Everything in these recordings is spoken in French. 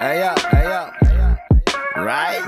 Hey yo, hey yo. Right.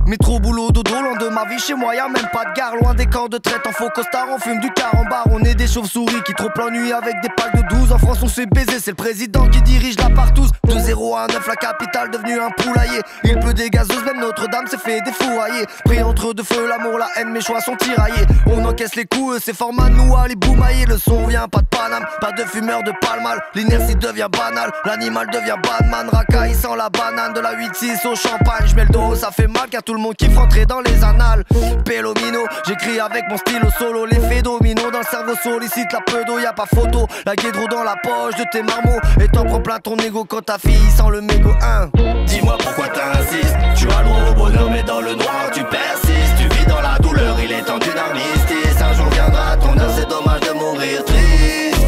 Métro, boulot, dodo, loin de ma vie, chez moi y'a même pas de gare. Loin des camps de traite, en faux costard, on fume du carambar. On est des chauves-souris qui trompent l'ennui avec des packs de 12. En France on se fait baiser, c'est le président qui dirige la partouze. De 0 à 9, la capitale devenue un poulailler. Il pleut des gazeuses, même Notre-Dame s'est fait défourailler. Pris entre deux feux, l'amour, la haine, mes choix sont tiraillés. On encaisse les coups, c'est fort manoua, les boumaillés. Le son vient, pas de Paname, pas de fumeur de palmal. L'inertie devient banale, l'animal devient Batman. Racaille sans la banane, de la 8-6 au champagne. J'mets le dos, ça fait mal car tout le monde kiffe rentrer dans les annales. Pelomino, j'écris avec mon stylo solo. L'effet domino dans le cerveau sollicite la pseudo, y'a pas photo. La guédro dans la poche de tes marmots. Et t'en prends plein ton ego quand ta fille sent le mégot 1. Dis-moi pourquoi t'insistes. Tu as le droit au bonheur mais dans le noir tu persistes. Tu vis dans la douleur, il est temps d'une armistice. Un jour viendra ton heure, c'est dommage de mourir triste.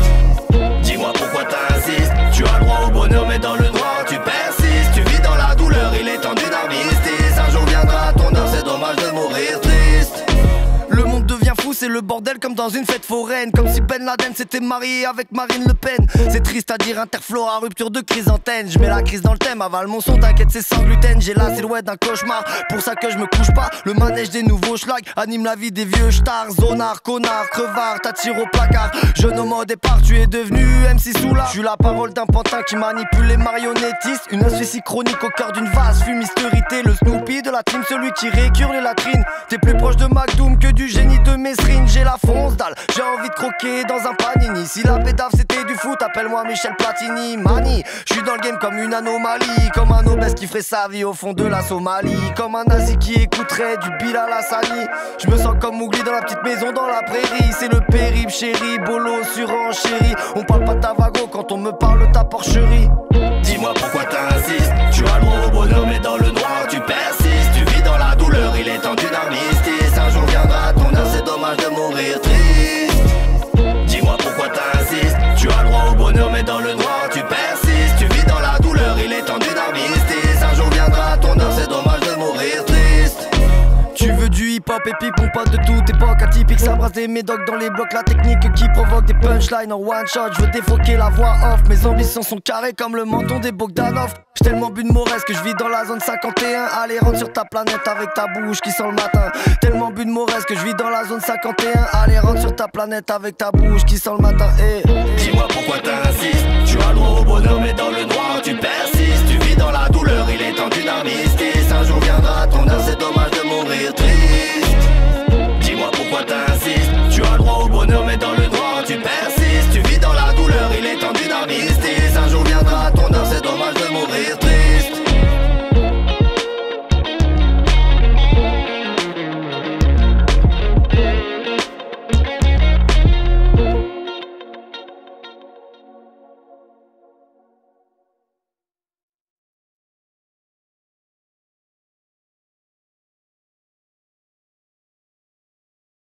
Dis-moi pourquoi t'insistes. Tu as le droit au bonheur mais dans le noir tu persistes. Tu vis dans la douleur, il est temps d'une armistice. Un jour viendra ton heure, c'est dommage de mourir triste. Le monde devient fou, c'est le bordel comme dans une fête foraine. Comme si Ben Laden s'était marié avec Marine Le Pen. C'est triste à dire, Interflora, rupture de chrysanthème. Je mets la crise dans le thème, avale mon son, t'inquiète c'est sans gluten. J'ai la silhouette d'un cauchemar, pour ça que je me couche pas. Le manège des nouveaux schlags anime la vie des vieux stars. Zonard, connard, crevard, t'attires au placard. Jeune homme au départ, tu es devenu MC Soula. Je suis la parole d'un pantin qui manipule les marionnettistes. Une asphyxie chronique au cœur d'une vase fumisteurité. Le Snoopy de la team, celui qui récure les latrines. T'es plus proche de McDoom que du génie de Mesrine. J'ai la fonce dalle, j'ai envie de croquer dans un panini. Si la bédave c'était du foot, appelle-moi Michel Platini. Mani, je suis dans le game comme une anomalie. Comme un obèse qui ferait sa vie au fond de la Somalie. Comme un nazi qui écouterait du Bilal Hassani. Je me sens comme Mowgli dans la petite maison dans la prairie. C'est le périple chéri, bolo surenchéri. On parle pas Tavago quand on me parle de ta porcherie. Dis-moi pourquoi t'insistes. Tu as le droit au bonheur mais dans le noir tu persistes. Tu vis dans la douleur, il est temps d'une armistice. Un jour viendra ton heure, c'est dommage de mourir triste. Dis-moi pourquoi t'insistes. Tu as le droit au bonheur mais dans le noir tu persistes. Tu vis dans la douleur, il est temps d'une armistice. Un jour viendra ton heure, c'est dommage de mourir triste. Tu veux du hip-hop épique, mon pote de toute époque atypique. Ça brasse des médocs dans les blocs, la technique qui provoque des punchlines en one shot. Je veux défoquer la voix off, mes ambitions sont carrées comme le menton des Bogdanov. J'ai tellement bu de Morez que je vis dans la zone 51. Allez rentre sur ta planète avec ta bouche qui sent le matin. Tellement bu de Morez que je vis dans la zone 51. Allez rentre sur ta planète avec ta bouche qui sent le matin. Dis-moi pourquoi t'insistes. Tu as le droit au bonheur mais dans le noir tu persistes. Tu vis dans la douleur, il est temps d'une armistice. Un jour viendra ton heure, c'est dommage de mourir